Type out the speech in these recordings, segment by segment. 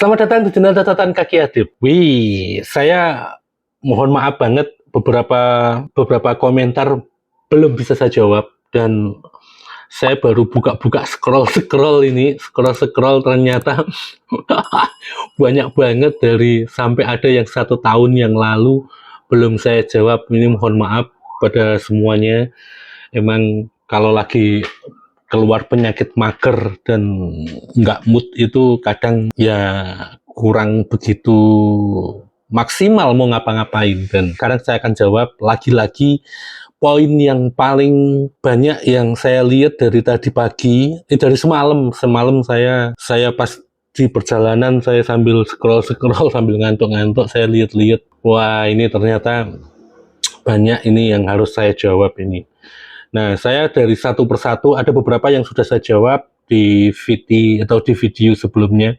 Selamat datang di channel Catatan Kaki Adib. Wih, saya mohon maaf banget beberapa komentar belum bisa saya jawab dan saya baru buka-buka scroll ternyata banyak banget sampai ada yang 1 tahun yang lalu belum saya jawab. Ini mohon maaf pada semuanya. Emang kalau lagi keluar penyakit mager dan nggak mood itu kadang ya kurang begitu maksimal mau ngapa-ngapain, dan sekarang saya akan jawab lagi-lagi poin yang paling banyak yang saya lihat dari tadi pagi, dari semalam saya pas di perjalanan saya sambil scroll sambil ngantuk-ngantuk saya lihat-lihat, wah ini ternyata banyak ini yang harus saya jawab ini. Nah, saya dari satu persatu, ada beberapa yang sudah saya jawab di video sebelumnya.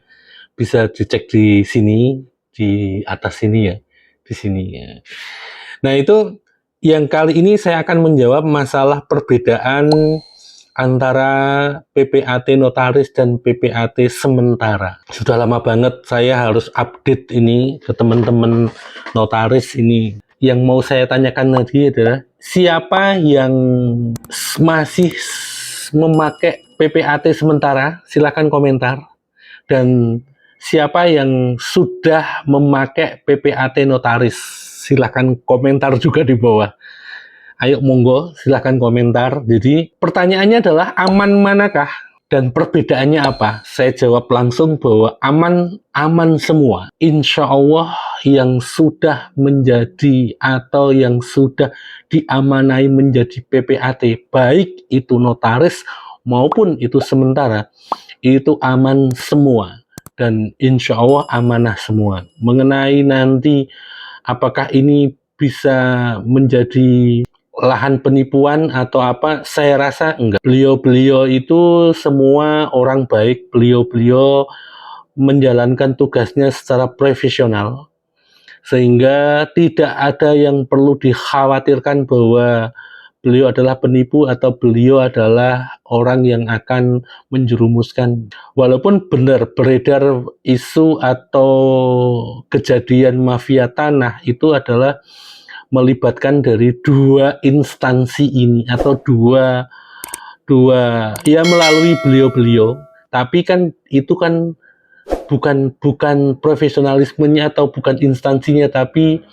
Bisa dicek di sini, di atas sini ya, di sini ya. Nah, itu yang kali ini saya akan menjawab masalah perbedaan antara PPAT notaris dan PPAT sementara. Sudah lama banget saya harus update ini ke teman-teman notaris ini. Yang mau saya tanyakan tadi adalah siapa yang masih memakai PPAT sementara? Silakan komentar. Dan siapa yang sudah memakai PPAT notaris? Silakan komentar juga di bawah. Ayo monggo, silakan komentar. Jadi pertanyaannya adalah aman manakah? Dan perbedaannya apa? Saya jawab langsung bahwa aman semua. Insya Allah yang sudah menjadi atau yang sudah diamanai menjadi PPAT, baik itu notaris maupun itu sementara, itu aman semua. Dan insya Allah amanah semua. Mengenai nanti apakah ini bisa menjadi lahan penipuan atau apa, saya rasa enggak. Beliau-beliau itu semua orang baik, beliau-beliau menjalankan tugasnya secara profesional, sehingga tidak ada yang perlu dikhawatirkan bahwa beliau adalah penipu atau beliau adalah orang yang akan menjerumuskan. Walaupun benar beredar isu atau kejadian mafia tanah itu adalah melibatkan dari dua instansi ini atau dua ya melalui beliau-beliau, tapi kan itu kan bukan profesionalismenya atau bukan instansinya, tapi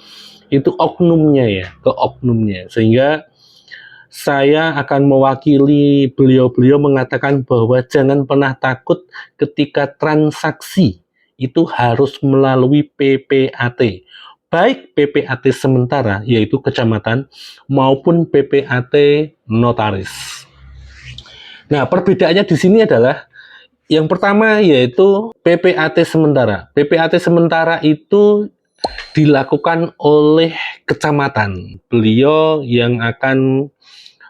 itu oknumnya ya, ke oknumnya. Sehingga saya akan mewakili beliau-beliau mengatakan bahwa jangan pernah takut ketika transaksi itu harus melalui PPAT. Baik PPAT sementara, yaitu kecamatan, maupun PPAT notaris. Nah, perbedaannya di sini adalah yang pertama yaitu PPAT sementara. PPAT sementara itu dilakukan oleh kecamatan. Beliau yang akan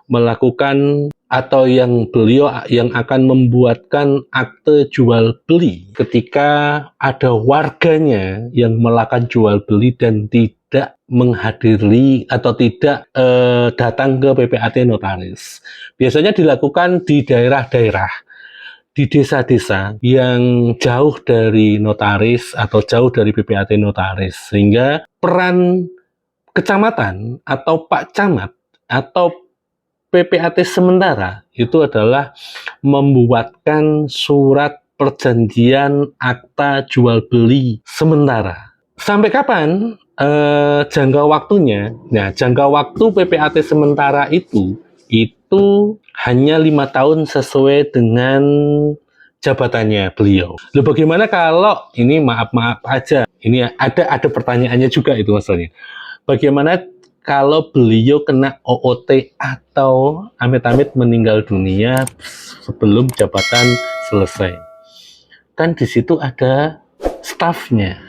melakukan atau beliau yang akan membuatkan akte jual beli ketika ada warganya yang melakukan jual beli dan tidak menghadiri atau tidak datang ke PPAT notaris. Biasanya dilakukan di daerah-daerah, di desa-desa yang jauh dari notaris atau jauh dari PPAT notaris, sehingga peran kecamatan atau Pak Camat atau PPAT sementara itu adalah membuatkan surat perjanjian akta jual beli sementara. Sampai kapan jangka waktunya? Nah, jangka waktu PPAT sementara itu hanya 5 tahun sesuai dengan jabatannya beliau. Loh, bagaimana kalau ini maaf aja? Ini ada pertanyaannya juga itu maksudnya. Bagaimana kalau beliau kena OOT atau amit-amit meninggal dunia sebelum jabatan selesai? Kan di situ ada stafnya,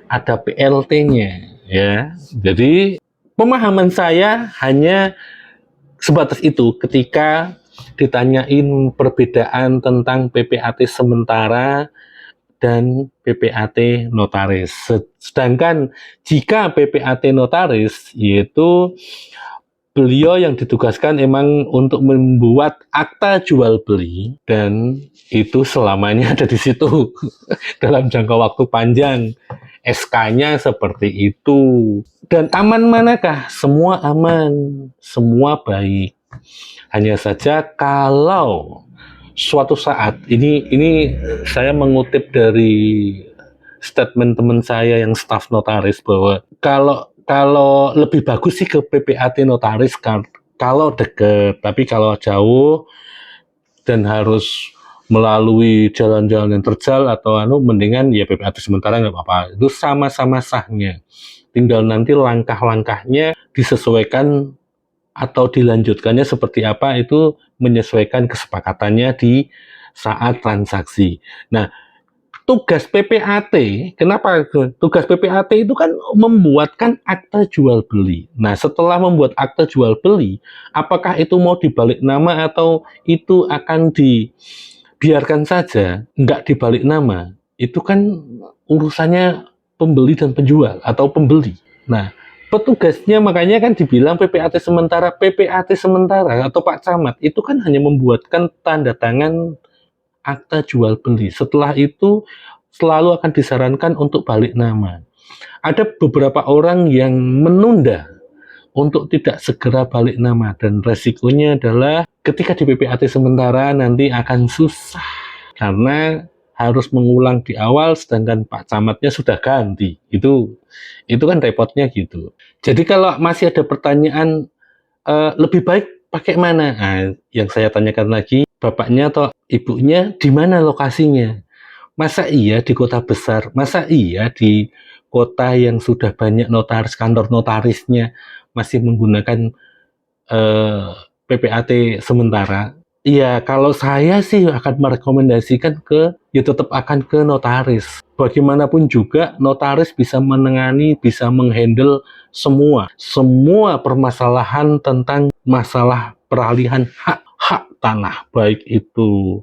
ada PLT-nya, ya. Jadi pemahaman saya hanya sebatas itu ketika ditanyain perbedaan tentang PPAT sementara dan PPAT notaris. Sedangkan jika PPAT notaris yaitu beliau yang ditugaskan emang untuk membuat akta jual beli, dan itu selamanya ada di situ dalam jangka waktu panjang. SK-nya seperti itu. Dan aman manakah? Semua aman, semua baik. Hanya saja kalau suatu saat, ini saya mengutip dari statement teman saya yang staf notaris, bahwa kalau lebih bagus sih ke PPAT notaris kan kalau deket, tapi kalau jauh dan harus melalui jalan-jalan yang terjal atau mendingan ya PPAT sementara nggak apa-apa. Itu sama-sama sahnya. Tinggal nanti langkah-langkahnya disesuaikan atau dilanjutkannya seperti apa, itu menyesuaikan kesepakatannya di saat transaksi. Nah, tugas PPAT, kenapa tugas PPAT itu kan membuatkan akta jual beli. Nah, setelah membuat akta jual beli, apakah itu mau dibalik nama atau itu akan dibiarkan saja, nggak dibalik nama, itu kan urusannya pembeli dan penjual atau pembeli. Nah, petugasnya makanya kan dibilang PPAT sementara. PPAT sementara atau Pak Camat itu kan hanya membuatkan tanda tangan akta jual beli. Setelah itu selalu akan disarankan untuk balik nama. Ada beberapa orang yang menunda untuk tidak segera balik nama, dan resikonya adalah ketika di PPAT sementara nanti akan susah karena harus mengulang di awal sedangkan Pak Camatnya sudah ganti. Itu kan repotnya gitu. Jadi kalau masih ada pertanyaan lebih baik pakai mana? Nah, yang saya tanyakan lagi, bapaknya atau ibunya di mana lokasinya? Masa iya di kota besar? Masa iya di kota yang sudah banyak notaris, kantor notarisnya masih menggunakan PPAT sementara? Iya, kalau saya sih akan merekomendasikan ya tetap akan ke notaris. Bagaimanapun juga notaris bisa menangani, bisa menghandle semua permasalahan tentang masalah peralihan hak tanah, baik itu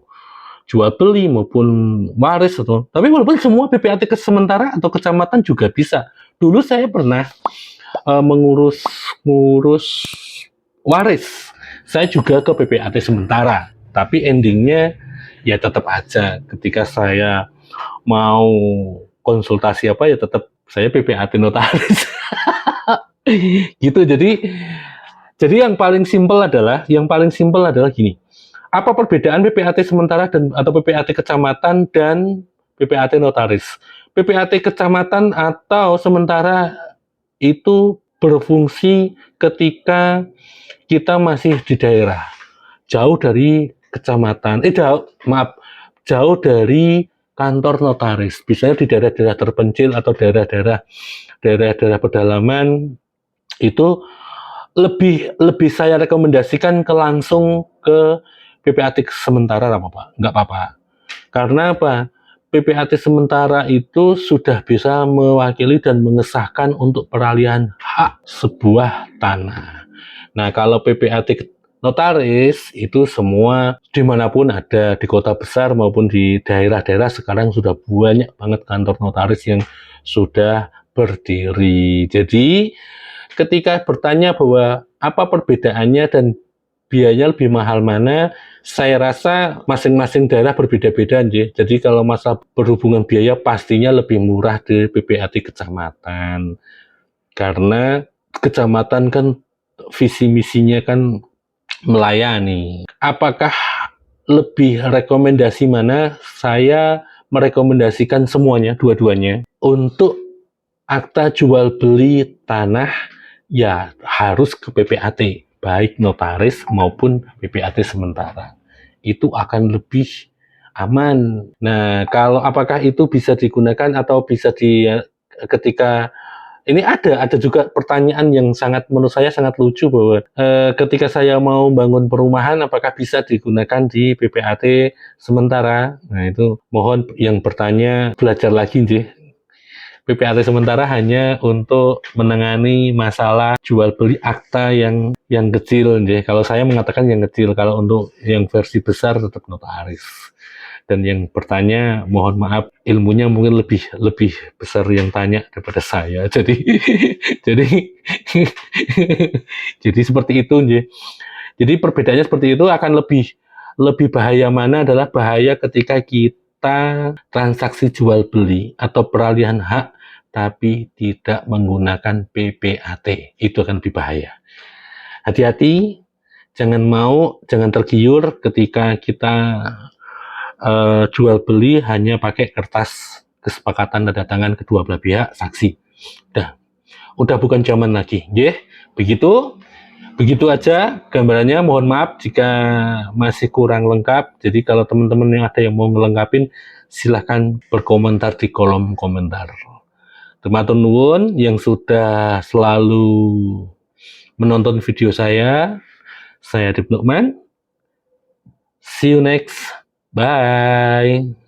jual beli maupun waris tapi walaupun semua PPAT sementara atau kecamatan juga bisa. Dulu saya pernah mengurus waris. Saya juga ke PPAT sementara, tapi endingnya ya tetap aja ketika saya mau konsultasi apa ya tetap saya PPAT notaris. Gitu. Jadi yang paling simpel adalah gini. Apa perbedaan PPAT sementara atau PPAT kecamatan dan PPAT notaris? PPAT kecamatan atau sementara itu berfungsi ketika kita masih di daerah, jauh dari kecamatan, jauh dari kantor notaris. Biasanya di daerah-daerah terpencil atau daerah-daerah pedalaman itu lebih saya rekomendasikan langsung ke PPAT sementara nggak apa-apa. Karena apa? PPAT sementara itu sudah bisa mewakili dan mengesahkan untuk peralihan hak sebuah tanah. Nah, kalau PPAT notaris itu semua dimanapun ada, di kota besar maupun di daerah-daerah sekarang sudah banyak banget kantor notaris yang sudah berdiri. Jadi ketika bertanya bahwa apa perbedaannya dan biayanya lebih mahal mana, saya rasa masing-masing daerah berbeda-beda. Jadi kalau masalah berhubungan biaya pastinya lebih murah di PPAT kecamatan. Karena kecamatan kan visi misinya kan melayani. Apakah lebih rekomendasi mana? Saya merekomendasikan semuanya, dua-duanya. Untuk akta jual beli tanah ya harus ke PPAT, baik notaris maupun PPAT sementara. Itu akan lebih aman. Nah, kalau apakah itu bisa digunakan atau bisa ketika ini ada juga pertanyaan yang menurut saya sangat lucu, bahwa ketika saya mau bangun perumahan apakah bisa digunakan di PPAT sementara. Nah, itu mohon yang bertanya belajar lagi PPAT sementara hanya untuk menangani masalah jual beli akta yang kecil. Kalau saya mengatakan yang kecil, kalau untuk yang versi besar tetap notaris. Dan yang bertanya, mohon maaf, ilmunya mungkin lebih lebih besar yang tanya daripada saya. Jadi jadi jadi seperti itu, nggih. Jadi perbedaannya seperti itu. Akan lebih lebih bahaya mana adalah bahaya ketika kita transaksi jual beli atau peralihan hak tapi tidak menggunakan PPAT. Itu akan lebih bahaya. Hati-hati, jangan tergiur ketika kita jual beli hanya pakai kertas kesepakatan tanda tangan kedua belah pihak saksi. Udah bukan zaman lagi, nggih. Begitu aja gambarannya. Mohon maaf jika masih kurang lengkap. Jadi kalau teman-teman yang ada yang mau ngelengkapin, silahkan berkomentar di kolom komentar. Terima nuwun yang sudah selalu menonton video saya. Saya Adib Lukman. See you next. Bye.